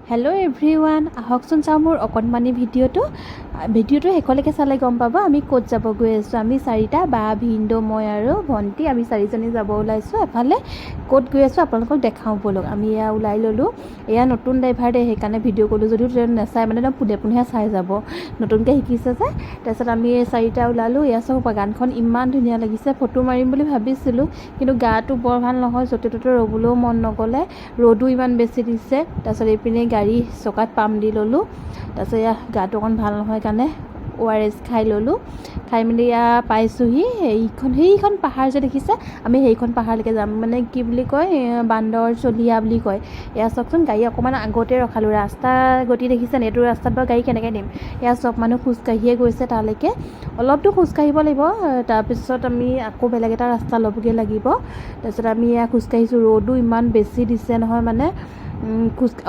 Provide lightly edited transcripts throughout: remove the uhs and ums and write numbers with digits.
Hello' everyone, আহকচোন চাওঁ মোৰ অকণমানি ভিডিঅ'টো শেষলৈকে চালে গম পাব আমি ক'ত যাব গৈ আছোঁ। আমি চাৰিটা, বা, ভিনদেউ, মই আৰু ভণ্টি, আমি চাৰিজনী যাব ওলাইছোঁ। এফালে ক'ত গৈ আছোঁ আপোনালোকক দেখাওঁ ব'লক। আমি এয়া ওলাই ল'লোঁ। এয়া নতুন ড্ৰাইভাৰ দে, সেইকাৰণে ভিডিঅ' ক'লোঁ যদিও তেওঁ নাচায়, মানে একদম পোনে পোনেহে চাই যাব, নতুনকৈ শিকিছে যে। তাৰপিছত আমি চাৰিটা ওলালোঁ। এয়া চাওক বাগানখন ইমান ধুনীয়া লাগিছে। ফটো মাৰিম বুলি ভাবিছিলোঁ, কিন্তু গাটো বৰ ভাল নহয়, য'তে ত'তে ৰ'বলৈও মন নগ'লে, ৰ'দো ইমান বেছি দিছে। তাৰপিছত এইপিনে গাড়ী চকাত পাম দি ল'লোঁ। তাৰপিছত এয়া গাটো অকণ ভাল নহয় কাৰণে ORS খাই ল'লোঁ। খাই মেলি এয়া পাইছোঁহি সেইখন পাহাৰ যে দেখিছে, আমি সেইখন পাহাৰলৈকে যাম। মানে কি বুলি কয়, বান্দৰ চলিয়া বুলি কয়। এয়া চাওকচোন, গাড়ী অকণমান আগতে ৰখালোঁ। ৰাস্তা গতি দেখিছেনে? এইটো ৰাস্তাত বাৰু গাড়ী কেনেকৈ নিম। এয়া চব মানুহ খোজকাঢ়িয়ে গৈছে তালৈকে। অলপ দূৰ খোজকাঢ়িব লাগিব, তাৰপিছত আমি আকৌ বেলেগ এটা ৰাস্তা ল'বগৈ লাগিব। তাৰপিছত আমি এয়া খোজকাঢ়িছোঁ। ৰ'দো ইমান বেছি দিছে নহয়, মানে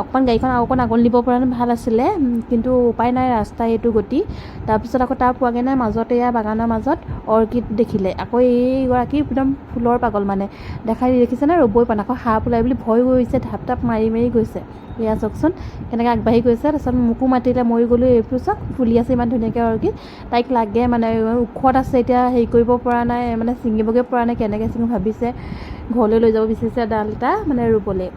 অকণমান গাড়ীখন আৰু অকণ আগত নিব পৰা ভাল আছিলে, কিন্তু উপায় নাই, ৰাস্তা এইটো গতি। তাৰপিছত আকৌ তাৰ পোৱাগৈ নাই, মাজতে এয়া বাগানৰ মাজত অৰ্কিড দেখিলে। আকৌ এইগৰাকী একদম ফুলৰ পাগল, মানে দেখাই দেখিছেনে, ৰ'বই পৰা নাই। আকৌ সাপ ওলাই বুলি ভয় গৈছে, ঢাপ ঢাপ মাৰি মাৰি গৈছে। এয়া চাওকচোন কেনেকৈ আগবাঢ়ি গৈছে। তাৰপিছত মোকো মাতিলে, মই গ'লোঁ। এইবোৰ চাওক ফুলি আছে ইমান ধুনীয়াকৈ অৰ্কিড, তাইক লাগে মানে ওখত আছে, এতিয়া হেৰি কৰিব পৰা নাই, মানে ছিঙিবগৈ পৰা নাই, কেনেকৈ ছিঙো ভাবিছে। ঘৰলৈ লৈ যাব বিচাৰিছে ডাল এটা, মানে ৰুবলৈ।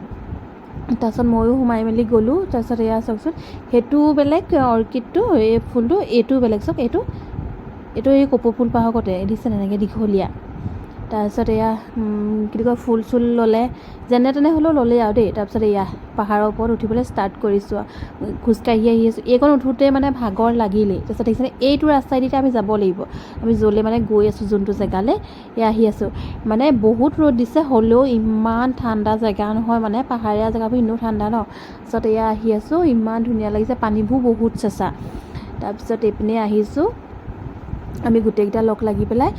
তাৰপিছত ময়ো সোমাই মেলি গ'লোঁ। তাৰপিছত এয়া চাওকচোন, সেইটো বেলেগ অৰ্কিডটো, এই ফুলটো, এইটো বেলেগ। চাওক এইটো এই কপৌ ফুল পাহকতে দিছে এনেকৈ দীঘলীয়া। তাৰপিছত এয়া কি কয়, ফুল চুল ল'লে, যেনে তেনে হ'লেও ল'লেই আৰু দেই। তাৰপিছত এয়া পাহাৰৰ ওপৰত উঠিবলৈ ষ্টাৰ্ট কৰিছোঁ আৰু খোজকাঢ়ি আহি আছোঁ। এইকণ উঠোঁতে মানে ভাগৰ লাগিলেই। তাৰপিছত দেখিছেনে, এইটো ৰাস্তাইদি আমি যাব লাগিব। আমি য'লৈ মানে গৈ আছোঁ, যোনটো জেগালৈ এয়া আহি আছোঁ। মানে বহুত ৰ'দ দিছে, হ'লেও ইমান ঠাণ্ডা জেগা নহয়, মানে পাহাৰীয়া জেগাবোৰ এনেও ঠাণ্ডা ন। তাৰপিছত এয়া আহি আছোঁ, ইমান ধুনীয়া লাগিছে, পানীবোৰ বহুত চেঁচা। তাৰপিছত এইপিনে আহিছোঁ আমি গোটেইকেইটা লগ লাগি পেলাই,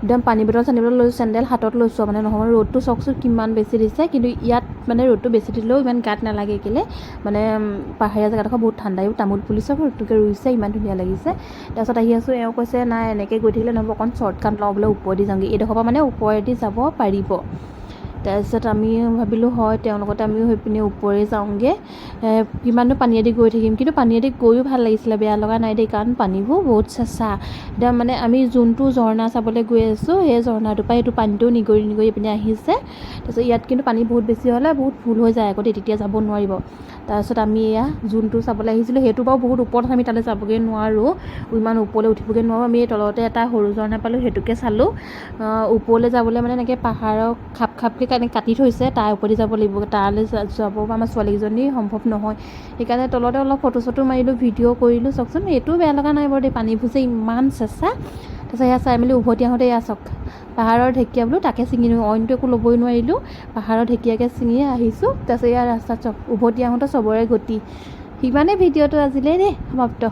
একদম পানী বটল চানী বটল লৈছোঁ, চেণ্ডেল হাতত লৈছোঁ। মানে নহয়, ৰ'দটো চাওকচোন কিমান বেছি দিছে, কিন্তু ইয়াত মানে ৰ'দটো বেছি দিলেও ইমান গাত নালাগে। কেলৈ মানে পাহাৰীয়া জেগাডোখৰ বহুত ঠাণ্ডা। এইবোৰ তামোল পুলি চব নতুনকৈ ৰুইছে, ইমান ধুনীয়া লাগিছে। তাৰপিছত আহি আছোঁ, এওঁ কৈছে নাই এনেকৈ গৈ থাকিলে নহ'ব, অকণ শ্বৰ্টকাট লওঁ বোলে, ওপৰেদি যাওঁগৈ। এইডোখৰ পৰা মানে ওপৰেদি যাব পাৰিব। তাৰপিছত আমি ভাবিলোঁ হয়, তেওঁৰ লগতে আমিও সেইপিনে ওপৰে যাওঁগৈ। কিমাননো পানীয়েদি গৈ থাকিম, কিন্তু পানীয়েদি গৈও ভাল লাগিছিলে, বেয়া লগা নাই দেই, কাৰণ পানীবোৰ বহুত চেঁচা। একদম মানে আমি যোনটো ঝৰ্ণা চাবলৈ গৈ আছোঁ, সেই ঝৰ্ণাটোৰ পৰা সেইটো পানীটো নিগৰি নিগৰি এইপিনে আহিছে। তাৰপিছত ইয়াত কিন্তু পানী বহুত বেছি হ'লে বহুত ভুল হৈ যায় আকৌ দেই, তেতিয়া যাব নোৱাৰিব। তাৰপিছত আমি এয়া যোনটো চাবলৈ আহিছিলোঁ, সেইটো বাৰু বহুত ওপৰত, আমি তালৈ যাবগৈ নোৱাৰোঁ, ইমান ওপৰলৈ উঠিবগৈ নোৱাৰোঁ। আমি তলতে এটা সৰু ঝৰ্ণা পালোঁ, সেইটোকে চালোঁ। ওপৰলৈ যাবলৈ মানে এনেকৈ পাহাৰৰ খাপ খাপকৈ কাটি থৈছে, তাৰ ওপৰেদি যাব লাগিব। তালৈ যাব আমাৰ ছোৱালীকেইজনী সম্ভৱ নহয়, সেইকাৰণে তলতে অলপ ফটো চটো মাৰিলোঁ, ভিডিঅ' কৰিলোঁ। চাওকচোন, এইটোও বেয়া লগা নাই বাৰু দেই, পানীবোৰ যে ইমান চেঁচা। তাৰপিছত এয়া চাই মেলি উভতি আহোঁতে এয়া চাওক, পাহাৰৰ ঢেকীয়া বোলো, তাকে ছিঙি নিওঁ, অইনটো একো ল'বই নোৱাৰিলোঁ, পাহাৰৰ ঢেকীয়াকৈ ছিঙিয়ে আহিছোঁ। তাৰপিছত এয়া ৰাস্তাত চাওক, উভতি আহোঁতে চবৰে গতি। সিমানেই ভিডিঅ'টো আজিলৈ দেই, সমাপ্ত।